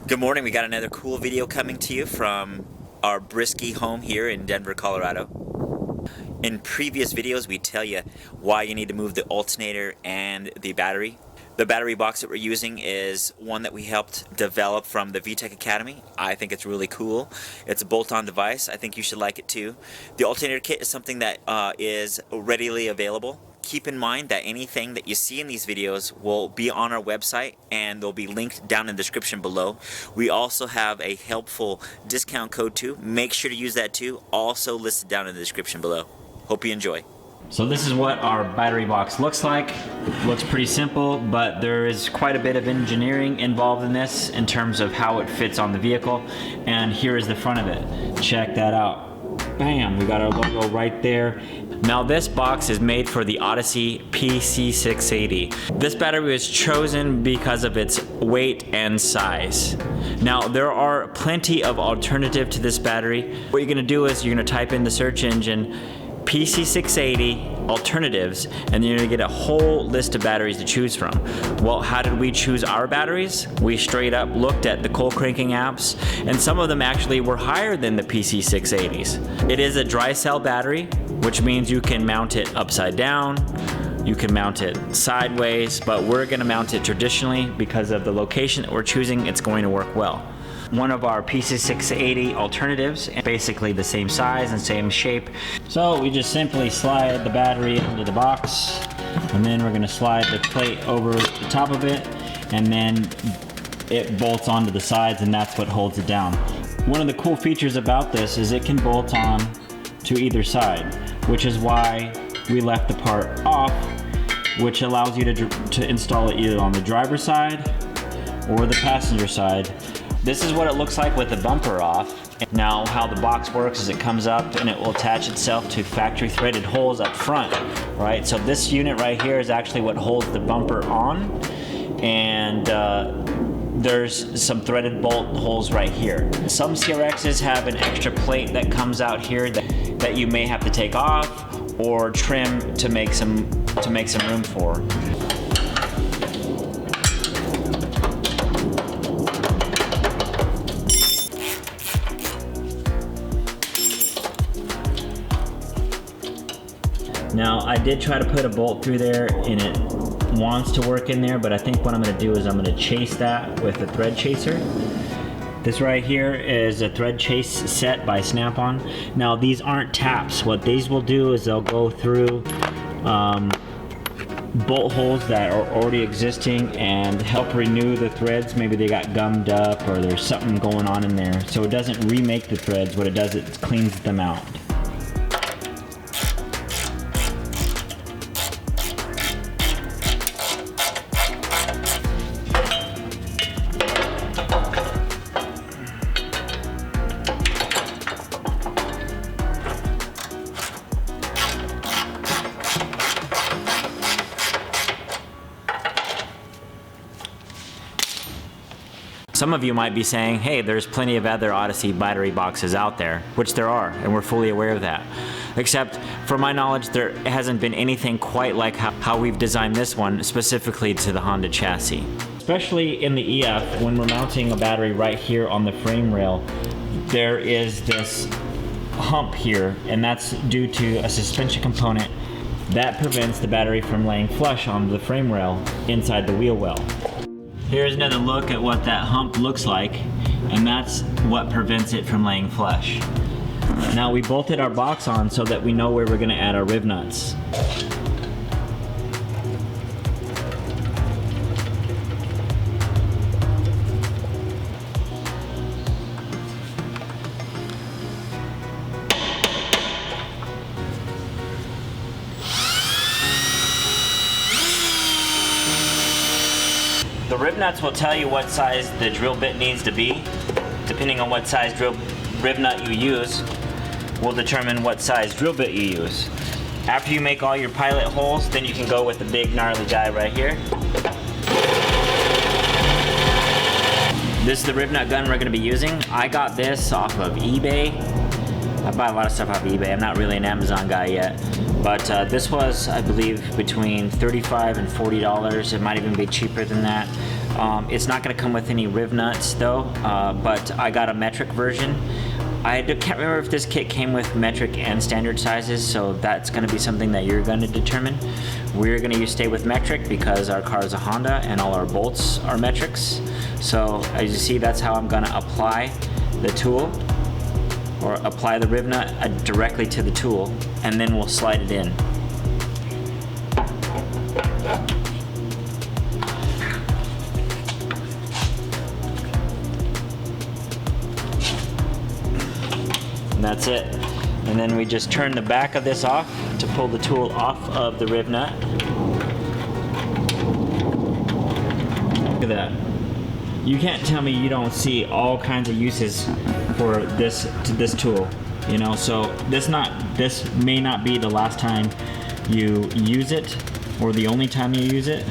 Good morning. We got another cool video coming to you from our Brisky home here in Denver, Colorado. In previous videos, we tell you why you need to move the alternator and the battery. The battery box that we're using is one that we helped develop from the Vtec Academy. I think it's really cool. It's a bolt-on device. I think you should like it too. The alternator kit is something that is readily available. Keep in mind that anything that you see in these videos will be on our website and they'll be linked down in the description below. We also have a helpful discount code too. Make sure to use that too. Also listed down in the description below. Hope you enjoy. So this is what our battery box looks like. It looks pretty simple, but there is quite a bit of engineering involved in this in terms of how it fits on the vehicle. And here is the front of it. Check that out. Bam, we got our logo right there. Now this box is made for the Odyssey PC680. This battery was chosen because of its weight and size. Now there are plenty of alternative to this battery. What you're gonna do is you're gonna type in the search engine PC680 alternatives, and then you're gonna get a whole list of batteries to choose from. Well, how did we choose our batteries? We straight up looked at the cold cranking apps, and some of them actually were higher than the PC680s. It is a dry cell battery, which means you can mount it upside down, you can mount it sideways, but we're gonna mount it traditionally because of the location that we're choosing. It's going to work well. One of our PC680 alternatives, basically the same size and same shape. So we just simply slide the battery into the box, and then we're gonna slide the plate over the top of it, and then it bolts onto the sides, and that's what holds it down. One of the cool features about this is it can bolt on to either side, which is why we left the part off, which allows you to install it either on the driver's side or the passenger side. This is what it looks like with the bumper off. Now how the box works is it comes up and it will attach itself to factory threaded holes up front, right? So this unit right here is actually what holds the bumper on, and there's some threaded bolt holes right here. Some CRXs have an extra plate that comes out here that you may have to take off or trim to make some room for. Now I did try to put a bolt through there and it wants to work in there, but I think what I'm going to do is I'm going to chase that with a thread chaser. This right here is a thread chase set by Snap-on. Now these aren't taps. What these will do is they'll go through bolt holes that are already existing and help renew the threads. Maybe they got gummed up or there's something going on in there. So it doesn't remake the threads. What it does, it cleans them out. Some of you might be saying, hey, there's plenty of other Odyssey battery boxes out there, which there are, and we're fully aware of that. Except, from my knowledge, there hasn't been anything quite like how we've designed this one specifically to the Honda chassis. Especially in the EF, when we're mounting a battery right here on the frame rail, there is this hump here, and that's due to a suspension component that prevents the battery from laying flush onto the frame rail inside the wheel well. Here's another look at what that hump looks like, and that's what prevents it from laying flush. Now we bolted our box on so that we know where we're going to add our riv nuts. The riv nuts will tell you what size the drill bit needs to be. Depending on what size riv nut you use, will determine what size drill bit you use. After you make all your pilot holes, then you can go with the big gnarly guy right here. This is the riv nut gun we're going to be using. I got this off of eBay. I buy a lot of stuff off eBay. I'm not really an Amazon guy yet. But this was, I believe, between $35 and $40. It might even be cheaper than that. It's not going to come with any Riv nuts though, but I got a metric version. Can't remember if this kit came with metric and standard sizes, so that's going to be something that you're going to determine. We're going to stay with metric because our car is a Honda and all our bolts are metrics. So as you see, that's how I'm going to apply the tool, or apply the Riv nut directly to the tool, and then we'll slide it in. And that's it. And then we just turn the back of this off to pull the tool off of the Riv nut. Look at that. You can't tell me you don't see all kinds of uses for this tool. You know, so this may not be the last time you use it, or the only time you use it.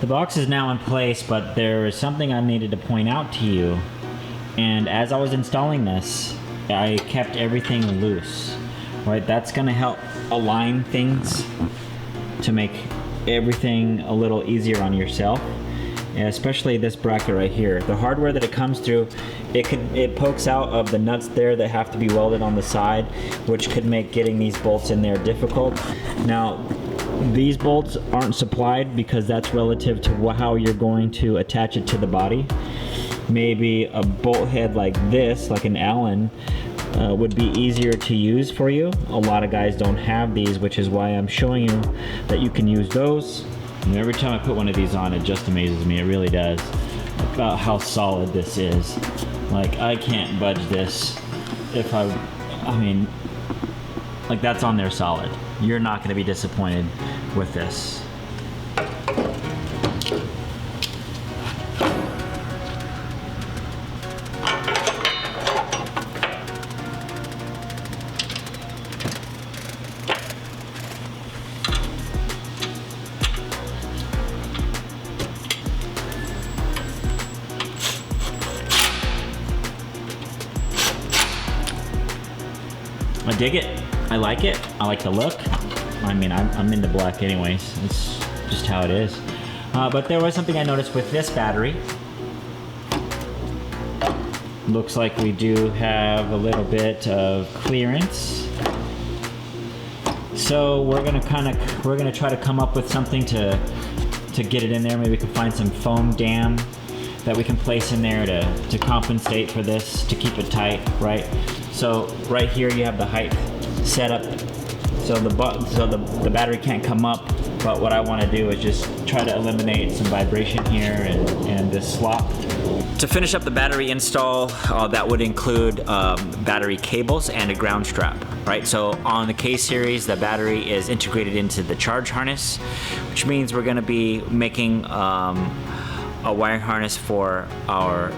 The box is now in place, but there is something I needed to point out to you. And as I was installing this, I kept everything loose. Right, that's gonna help align things to make everything a little easier on yourself. Especially this bracket right here. The hardware that it comes through, it pokes out of the nuts there that have to be welded on the side, which could make getting these bolts in there difficult. Now, these bolts aren't supplied because that's relative to how you're going to attach it to the body. Maybe a bolt head like this, like an Allen, would be easier to use for you. A lot of guys don't have these, which is why I'm showing you that you can use those. And every time I put one of these on, it just amazes me. It really does, about how solid this is. Like, I can't budge this. If I mean, like, that's on there solid. You're not going to be disappointed with this. I dig it. I like it. I like the look. I mean, I'm into black anyways. It's just how it is. But there was something I noticed with this battery. Looks like we do have a little bit of clearance. So we're gonna try to come up with something to get it in there. Maybe we can find some foam dam that we can place in there to compensate for this, to keep it tight, right? So right here you have the height set up so the battery can't come up, but what I want to do is just try to eliminate some vibration here and this slop. To finish up the battery install, that would include battery cables and a ground strap, right? So on the K series, the battery is integrated into the charge harness, which means we're going to be making a wiring harness for our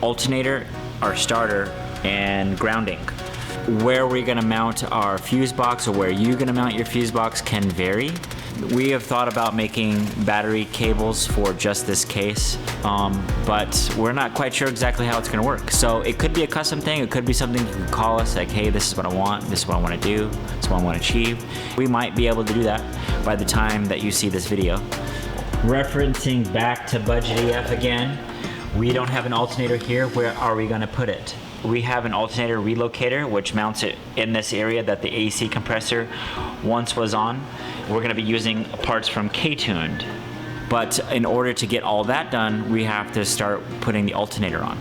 alternator, our starter, and grounding. Where we're going to mount our fuse box, or where you're going to mount your fuse box, can vary. We have thought about making battery cables for just this case, but we're not quite sure exactly how it's going to work. So it could be a custom thing. It could be something you can call us like, hey, this is what I want, this is what I want to do, this is what I want to achieve. We might be able to do that by the time that you see this video. Referencing back to Budget AF again, we don't have an alternator here. Where are we going to put it? We have an alternator relocator, which mounts it in this area that the AC compressor once was on. We're going to be using parts from KTuned. But in order to get all that done, we have to start putting the alternator on.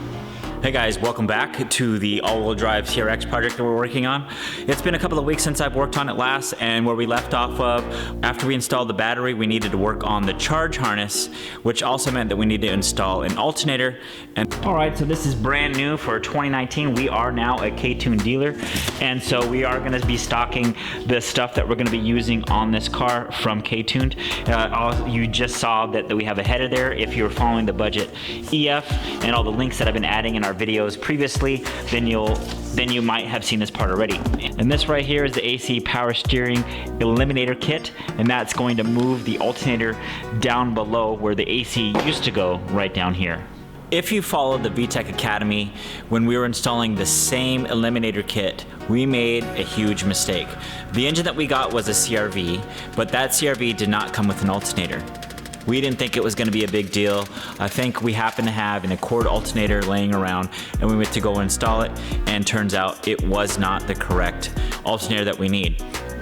Hey guys, welcome back to the all-wheel drive CRX project that we're working on. It's been a couple of weeks since I've worked on it last, and where we left off of, after we installed the battery, we needed to work on the charge harness, which also meant that we need to install an alternator. And alright, so this is brand new for 2019. We are now a KTuned dealer, and so we are going to be stocking the stuff that we're going to be using on this car from KTuned. You just saw that we have a header there if you're following the Budget EF, and all the links that I've been adding in our videos previously, then you might have seen this part already. And this right here is the AC power steering eliminator kit, and that's going to move the alternator down below where the AC used to go, right down here. If you followed the Vtec Academy, when we were installing the same eliminator kit, we made a huge mistake. The engine that we got was a CRV, but that CRV did not come with an alternator. We didn't think it was going to be a big deal. I think we happened to have an Accord alternator laying around, and we went to go install it, and turns out it was not the correct alternator that we need.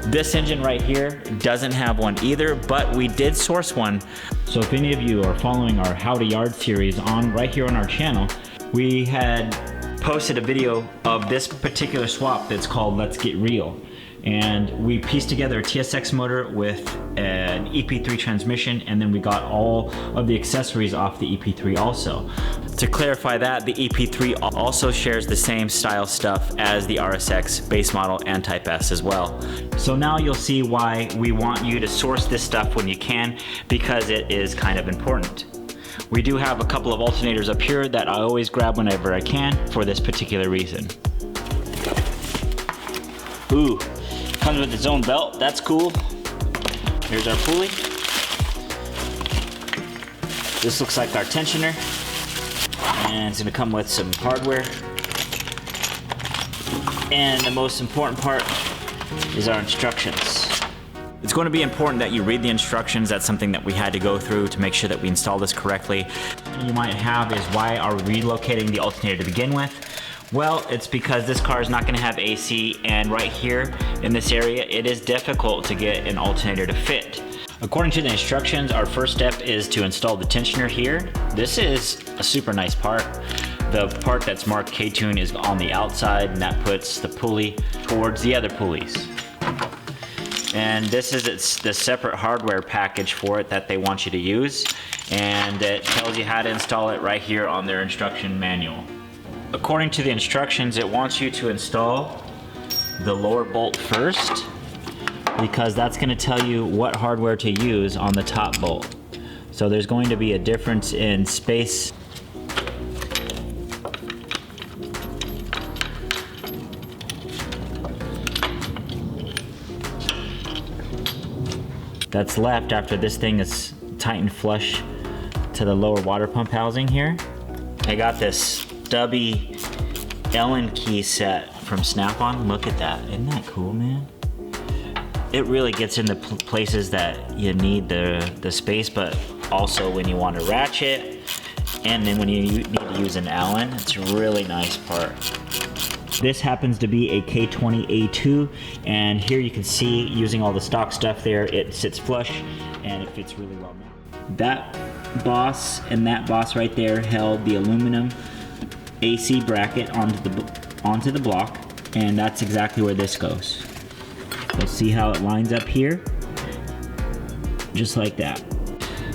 This engine right here doesn't have one either, but we did source one. So if any of you are following our How to Yard series right here on our channel, we had posted a video of this particular swap that's called Let's Get Real. And we pieced together a TSX motor with an EP3 transmission, and then we got all of the accessories off the EP3 also. To clarify that, the EP3 also shares the same style stuff as the RSX base model and Type S as well. So now you'll see why we want you to source this stuff when you can, because it is kind of important. We do have a couple of alternators up here that I always grab whenever I can for this particular reason. Ooh. Comes with its own belt, that's cool. Here's our pulley. This looks like our tensioner. And it's gonna come with some hardware. And the most important part is our instructions. It's going to be important that you read the instructions. That's something that we had to go through to make sure that we install this correctly. You might have is, why are we relocating the alternator to begin with? Well, it's because this car is not going to have AC, and right here in this area, it is difficult to get an alternator to fit. According to the instructions, our first step is to install the tensioner here. This is a super nice part. The part that's marked KTuned is on the outside, and that puts the pulley towards the other pulleys. And this is the separate hardware package for it that they want you to use, and it tells you how to install it right here on their instruction manual. According to the instructions, it wants you to install the lower bolt first, because that's going to tell you what hardware to use on the top bolt. So there's going to be a difference in space. That's left after this thing is tightened flush to the lower water pump housing here. I got this stubby Allen key set from Snap-on. Look at that. Isn't that cool, man? It really gets into places that you need the space, but also when you want to ratchet, and then when you need to use an Allen, it's a really nice part. This happens to be a K20A2, and here you can see, using all the stock stuff there, it sits flush and it fits really well now. That boss and that boss right there held the aluminum AC bracket onto the block, and that's exactly where this goes. You'll see how it lines up here, just like that.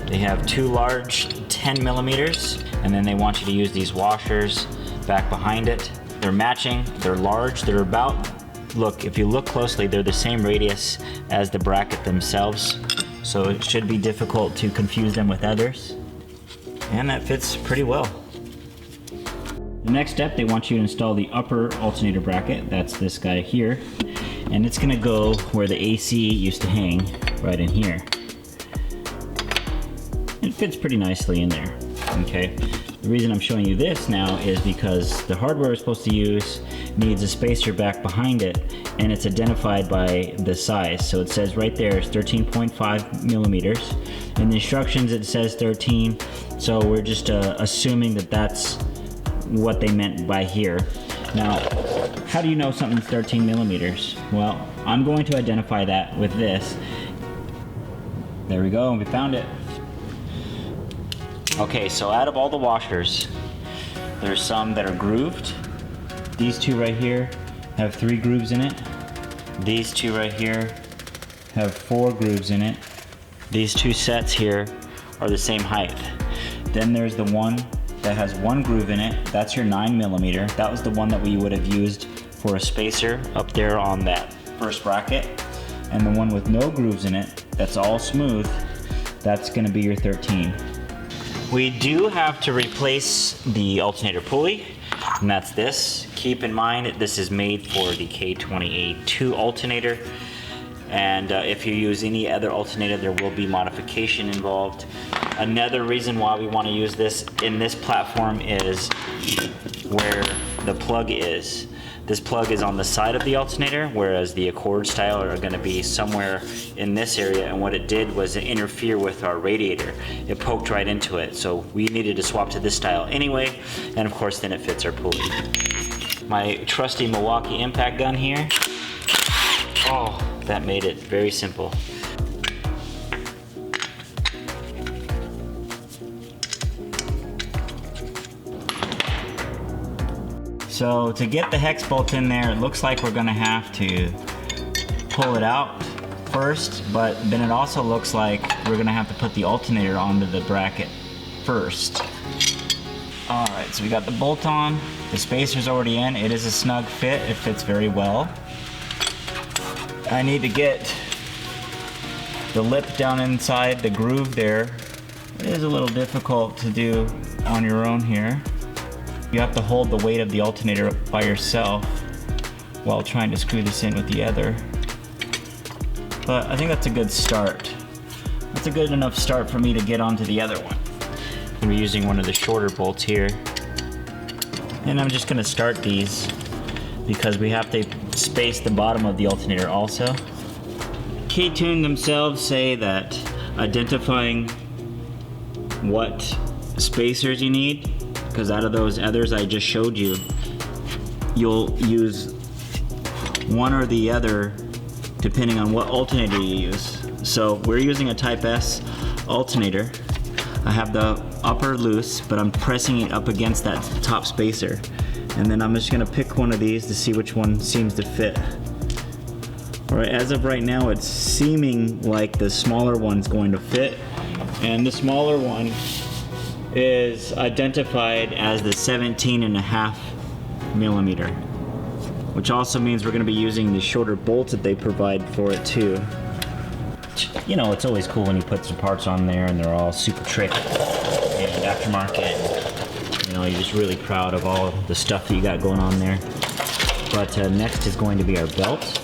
They have two large 10 millimeters, and then they want you to use these washers back behind it. They're matching, they're large, they're about, look, if you look closely, they're the same radius as the bracket themselves, so it should be difficult to confuse them with others. And that fits pretty well. The next step, they want you to install the upper alternator bracket. That's this guy here. And it's gonna go where the AC used to hang, right in here. It fits pretty nicely in there, okay? The reason I'm showing you this now is because the hardware we're supposed to use needs a spacer back behind it, and it's identified by the size. So it says right there it's 13.5 millimeters. In the instructions it says 13, so we're just assuming that that's what they meant by here. Now, how do you know something's 13 millimeters? Well, I'm going to identify that with this. There we go, we found it. Okay, so out of all the washers, there's some that are grooved. These two right here have 3 grooves in it. These two right here have 4 grooves in it. These two sets here are the same height. Then there's the one that has 1 groove in it. That's your 9 millimeter. That was the one that we would have used for a spacer up there on that first bracket. And the one with no grooves in it, that's all smooth, that's gonna be your 13. We do have to replace the alternator pulley. and that's this. Keep in mind this is made for the K20A2 alternator, and if you use any other alternator there will be modification involved. Another reason why we want to use this in this platform is where the plug is. This plug is on the side of the alternator, whereas the Accord style are going to be somewhere in this area, and what it did was it interfere with our radiator. It poked right into it, so we needed to swap to this style anyway, and of course then it fits our pulley. My trusty Milwaukee impact gun here. Oh, that made it very simple. So to get the hex bolt in there, it looks like we're gonna have to pull it out first, but then it also looks like we're gonna have to put the alternator onto the bracket first. All right, so we got the bolt on, the spacer's already in. It is a snug fit, it fits very well. I need to get the lip down inside the groove there. It is a little difficult to do on your own here. You have to hold the weight of the alternator by yourself while trying to screw this in with the other. But I think that's a good start. That's a good enough start for me to get onto the other one. I'm using one of the shorter bolts here. And I'm just gonna start these because we have to space the bottom of the alternator also. KTuned themselves say that identifying what spacers you need, because out of those others I just showed you, you'll use one or the other depending on what alternator you use. So we're using a Type S alternator. I have the upper loose, but I'm pressing it up against that top spacer. And then I'm just gonna pick one of these to see which one seems to fit. All right, as of right now, it's seeming like the smaller one's going to fit. And the smaller one is identified as the 17.5 millimeter, which also means we're going to be using the shorter bolts that they provide for it too. You know, it's always cool when you put some parts on there and they're all super trick and aftermarket. You know, you're just really proud of all the stuff that you got going on there. But next is going to be our belt.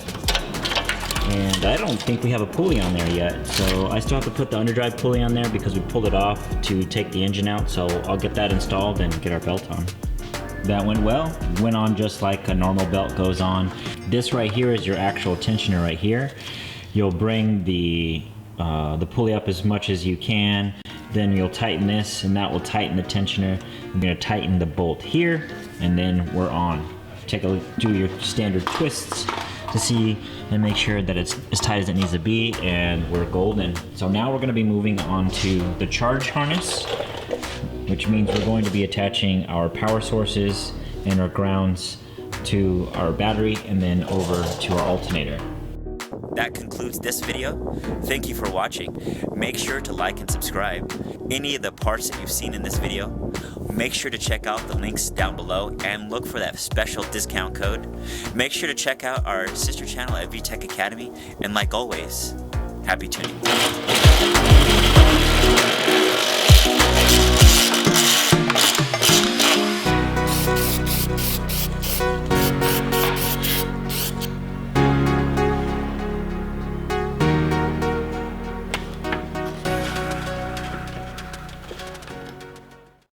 And I don't think we have a pulley on there yet, so I still have to put the underdrive pulley on there because we pulled it off to take the engine out, so I'll get that installed and get our belt on. That went well. Went on just like a normal belt goes on. This right here is your actual tensioner right here. You'll bring the pulley up as much as you can, then you'll tighten this and that will tighten the tensioner. You're gonna tighten the bolt here and then we're on. Take a look, do your standard twists to see and make sure that it's as tight as it needs to be, and we're golden. So now we're going to be moving on to the charge harness, which means we're going to be attaching our power sources and our grounds to our battery and then over to our alternator. That concludes this video. Thank you for watching. Make sure to like and subscribe. Any of the parts that you've seen in this video, make sure to check out the links down below and look for that special discount code. Make sure to check out our sister channel at Vtec Academy, and like always, happy tuning.